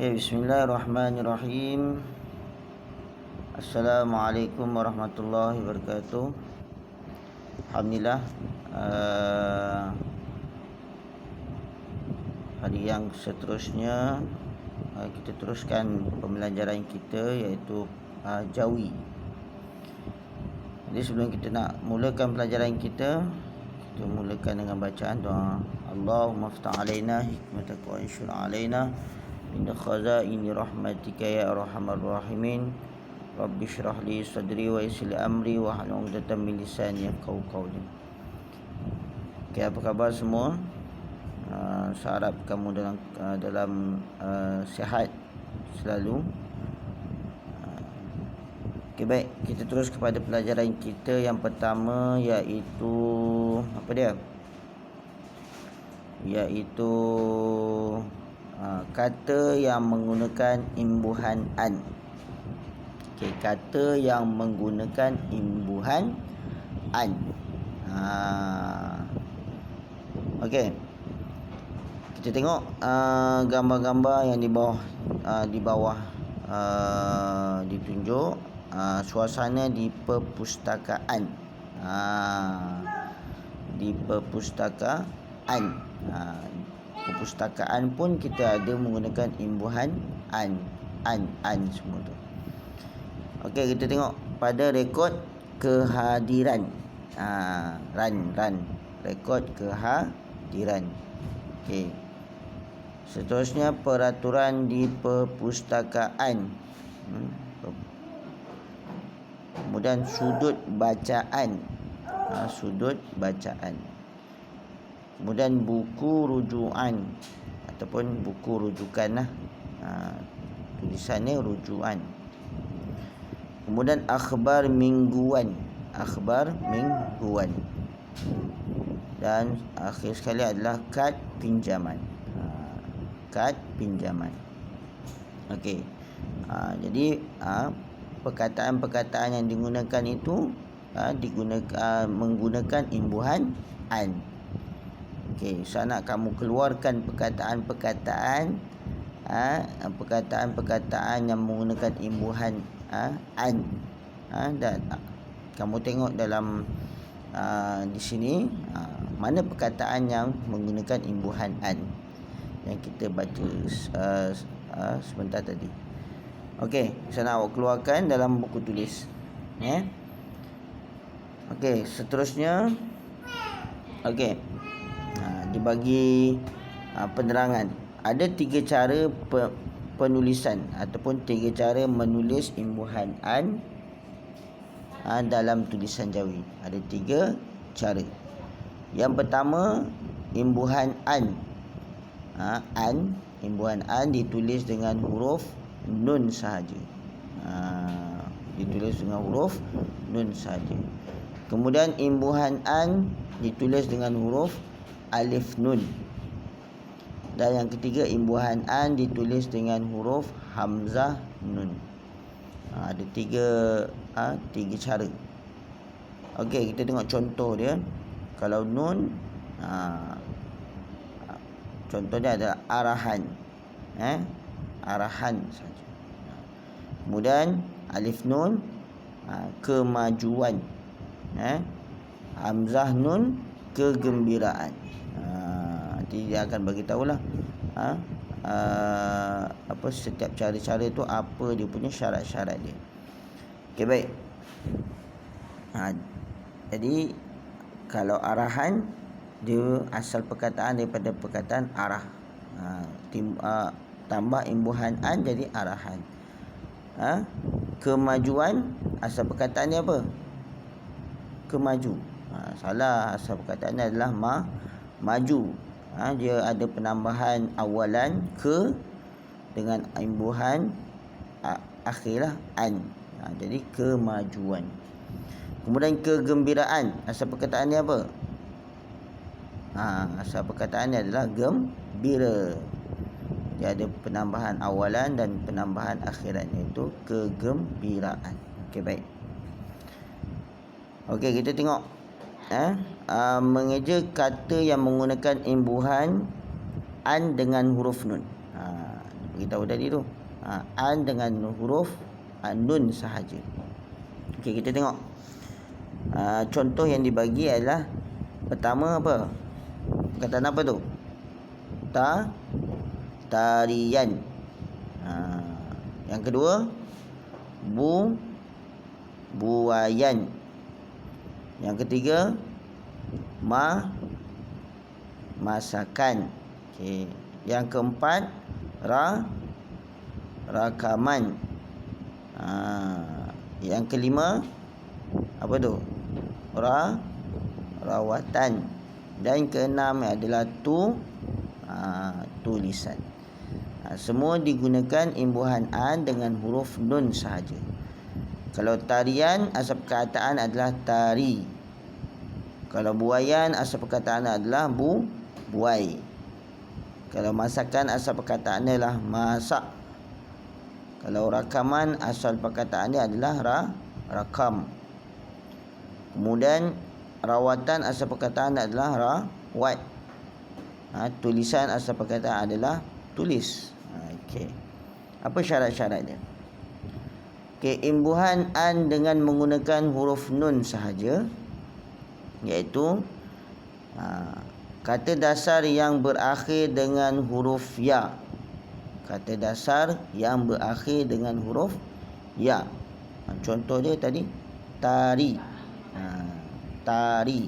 Okay, bismillahirrahmanirrahim. Assalamualaikum warahmatullahi wabarakatuh. Alhamdulillah, hari yang seterusnya kita teruskan pembelajaran kita, iaitu Jawi. Jadi sebelum kita nak mulakan pelajaran kita mulakan dengan bacaan doa. Allahumma ftah alaina hikmataka wa anshur alaina min khazaini rahmatika ya arhamar rahimin. Rabbi shrah li sadri wa yassir li amri wa hlul 'uqdatam min lisani yafqahu qawli. Okay, apa khabar semua? Saya harap kamu dalam sihat selalu. Okay, baik, kita terus kepada pelajaran kita yang pertama, iaitu apa dia? Iaitu kata yang menggunakan imbuhan an. Okay, kata yang menggunakan imbuhan an. Okay, kita tengok gambar-gambar yang di bawah ditunjuk. Suasana di perpustakaan. Di perpustakaan. Perpustakaan pun kita ada menggunakan imbuhan an semua tu. Okey, kita tengok pada rekod kehadiran. Rekod kehadiran. Okey. Seterusnya peraturan di perpustakaan. Kemudian sudut bacaan. Sudut bacaan. Kemudian buku rujukan ataupun buku rujukan lah. Tulisannya rujukan. Kemudian akhbar mingguan. Dan akhir sekali adalah kad pinjaman. Kad pinjaman. Okey. Jadi perkataan-perkataan yang digunakan itu menggunakan imbuhan an. Okey, saya nak kamu keluarkan perkataan-perkataan yang menggunakan imbuhan an. Dan kamu tengok dalam di sini mana perkataan yang menggunakan imbuhan an yang kita baca sebentar tadi. Okey, saya nak awak keluarkan dalam buku tulis. Okey, seterusnya. Okey. Dibagi penerangan. Ada 3 cara penulisan ataupun 3 cara menulis imbuhan an dalam tulisan Jawi. Ada 3 cara. Yang pertama, imbuhan an. Imbuhan an ditulis dengan huruf nun sahaja. Ditulis dengan huruf nun sahaja. Kemudian imbuhan an ditulis dengan huruf alif nun. Dan yang ketiga, imbuhan an ditulis dengan huruf hamzah nun. Ada 3 cara. Okey, kita tengok contoh dia. Kalau nun, contohnya adalah arahan. Arahan saja. Kemudian alif nun, kemajuan. Hamzah nun, kegembiraan. Nanti dia akan bagi tahulah setiap cara-cara itu apa dia punya syarat-syarat dia. Okey, baik. Jadi kalau arahan, dia asal perkataan daripada perkataan arah. Tambah imbuhan an jadi arahan. Kemajuan, asal perkataannya apa? Kemaju. Salah, asal perkataannya adalah maju. Dia ada penambahan awalan ke dengan imbuhan akhirlah an. Jadi kemajuan. Kemudian kegembiraan, asal perkataannya apa? Asal perkataannya adalah gembira. Dia ada penambahan awalan dan penambahan akhiran, iaitu kegembiraan. Okey, baik. Okey, kita tengok mengeja kata yang menggunakan imbuhan an dengan huruf nun. beritahu tadi tu. An dengan huruf nun sahaja. Okey, kita tengok. Contoh yang dibagi adalah pertama apa? Perkataan apa tu? Tarian. Yang kedua, buayan. Yang ketiga, masakan. Okey. Yang keempat, rakaman. Yang kelima, apa tu? Rawatan. Dan keenam adalah tulisan. Semua digunakan imbuhan an dengan huruf nun sahaja. Kalau tarian, asal perkataan adalah tari. Kalau buayan, asal perkataan adalah buai. Kalau masakan, asal perkataannya adalah masak. Kalau rakaman, asal perkataannya adalah rakam. Kemudian rawatan, asal perkataan adalah rawat. Tulisan, asal perkataan adalah tulis. Okey. Apa syarat-syarat dia? Okey, imbuhan an dengan menggunakan huruf nun sahaja, iaitu kata dasar yang berakhir dengan huruf ya. Kata dasar yang berakhir dengan huruf ya. Contoh dia tadi, tari. Tari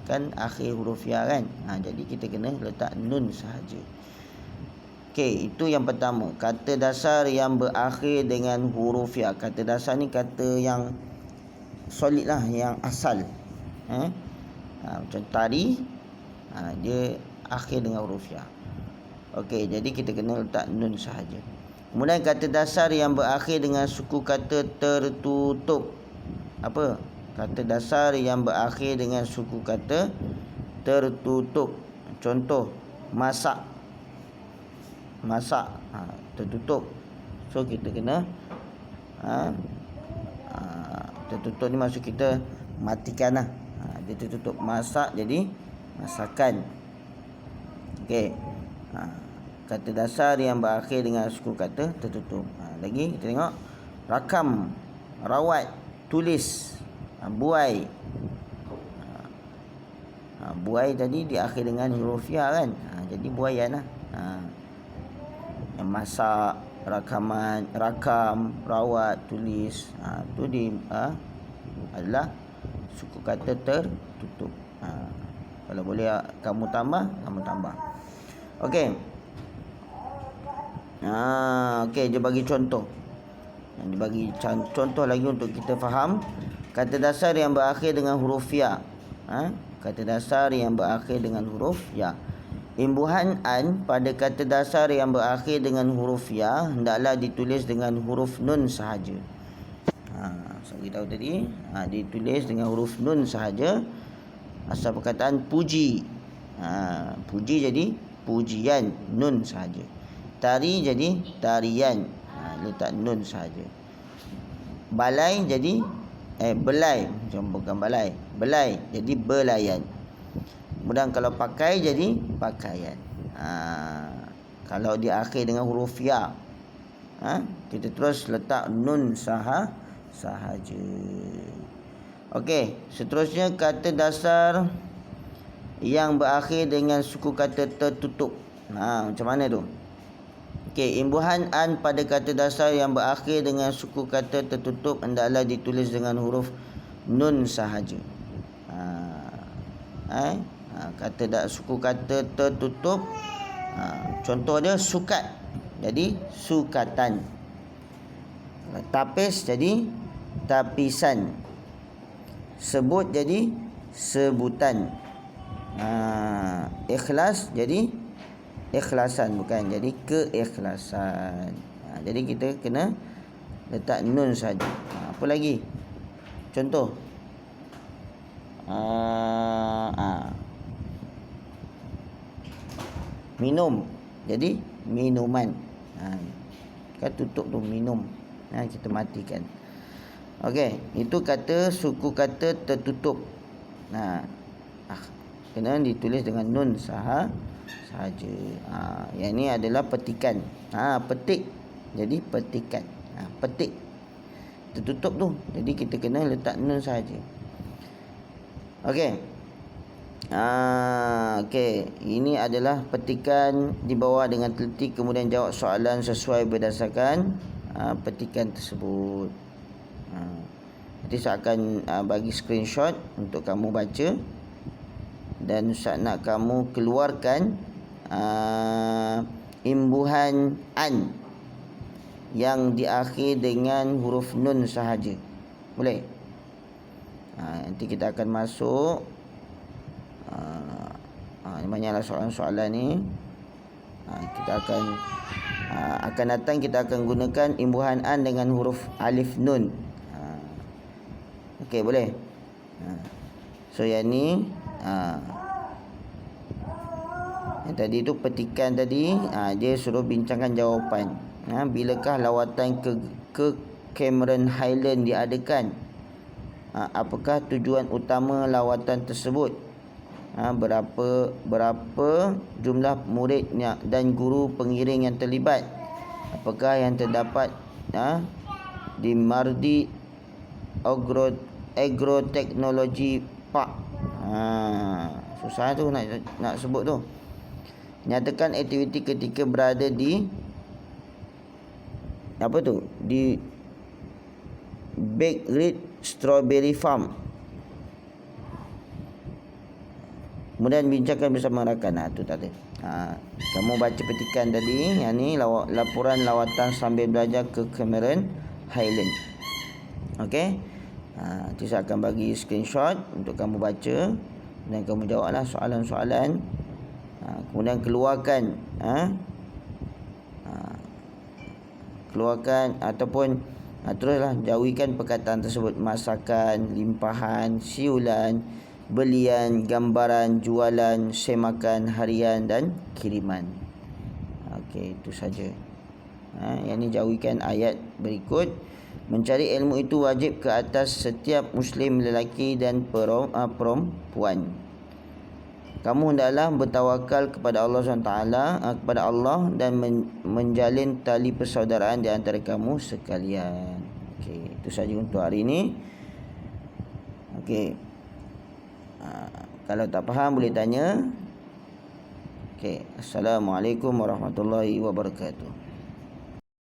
kan akhir huruf ya kan. Jadi kita kena letak nun sahaja. Okey, itu yang pertama. Kata dasar yang berakhir dengan huruf ya. Kata dasar ni kata yang solid lah, yang asal. Macam tari, dia akhir dengan huruf ya. Okey, jadi kita kena letak nun sahaja. Kemudian kata dasar yang berakhir dengan suku kata tertutup. Apa? Kata dasar yang berakhir dengan suku kata tertutup. Contoh, masak. Tertutup. So kita kena tertutup ni maksud kita matikan lah. Dia tertutup. Masak jadi masakan. Okey. Kata dasar yang berakhir dengan suku kata tertutup. Lagi kita tengok, rakam, rawat, tulis, buai. Buai tadi diakhir dengan huruf ya kan. Jadi buayan lah. Yang masak, rakaman, rakam, rawat, tulis, tu adalah suku kata tertutup. Kalau boleh kamu tambah. Okey. Okey, dia bagi contoh. Yang dibagi contoh lagi untuk kita faham. Kata dasar yang berakhir dengan huruf ya. Kata dasar yang berakhir dengan huruf ya. Imbuhan an pada kata dasar yang berakhir dengan huruf ya hendaklah ditulis dengan huruf nun sahaja. Saya beritahu tadi, ditulis dengan huruf nun sahaja. Asal perkataan puji. Puji jadi pujian, nun sahaja. Tari jadi tarian, letak nun sahaja. Balai jadi belai, bukan balai. Belai jadi belayan. Kemudian kalau pakai jadi pakaian. Kalau di akhir dengan huruf ya, kita terus letak nun sahaja. Okey, seterusnya kata dasar yang berakhir dengan suku kata tertutup. Macam mana tu? Okey, imbuhan an pada kata dasar yang berakhir dengan suku kata tertutup hendaklah ditulis dengan huruf nun sahaja. Suku kata tertutup, contoh dia sukat jadi sukatan. Tapis jadi tapisan. Sebut jadi sebutan. Ikhlas jadi ikhlasan, bukan jadi keikhlasan. Jadi kita kena letak nun saja. Apa lagi? Contoh. Minum jadi minuman. Kan tutup tu minum. Kita matikan. Okey, itu kata suku kata tertutup. Kena ditulis dengan nun sahaja. sahaja. Yang ni adalah petikan. Petik. Jadi petikan. Petik. Tertutup tu. Jadi kita kena letak nun sahaja. Okey. Okey. Ini adalah petikan di bawah dengan teliti, kemudian jawab soalan sesuai berdasarkan petikan tersebut. Nanti saya akan bagi screenshot untuk kamu baca, dan Ustaz nak kamu keluarkan imbuhan an yang diakhir dengan huruf nun sahaja. Boleh? Nanti kita akan masuk. Banyaklah soalan-soalan ni. Kita akan datang kita akan gunakan imbuhan an dengan huruf alif nun. Okey, boleh? So yang ni yang tadi tu petikan tadi, dia suruh bincangkan jawapan. Bilakah lawatan ke Cameron Highland diadakan? Apakah tujuan utama lawatan tersebut? Berapa jumlah murid dan guru pengiring yang terlibat? Apakah yang terdapat di Mardi Agrotechnology Park? Susah tu nak sebut tu. Nyatakan aktiviti ketika berada di di Bakery Strawberry Farm. Kemudian bincangkan bersama rakan. Tu tadi. Kamu baca petikan tadi. Yang ni laporan lawatan sambil belajar ke Cameron Highland. Okey. Nanti saya akan bagi screenshot untuk kamu baca dan kamu jawablah soalan-soalan. Kemudian keluarkan ataupun teruslah jauhikan perkataan tersebut: masakan, limpahan, siulan, belian, gambaran, jualan, semakan harian dan kiriman. Okey, itu saja. Yang ni jauhikan ayat berikut. Mencari ilmu itu wajib ke atas setiap Muslim lelaki dan perempuan. Kamu hendaklah bertawakal kepada Allah SWT, kepada Allah, dan menjalin tali persaudaraan di antara kamu sekalian. Okey, itu saja untuk hari ini. Okey. Kalau tak faham boleh tanya. Okey, Assalamualaikum warahmatullahi wabarakatuh.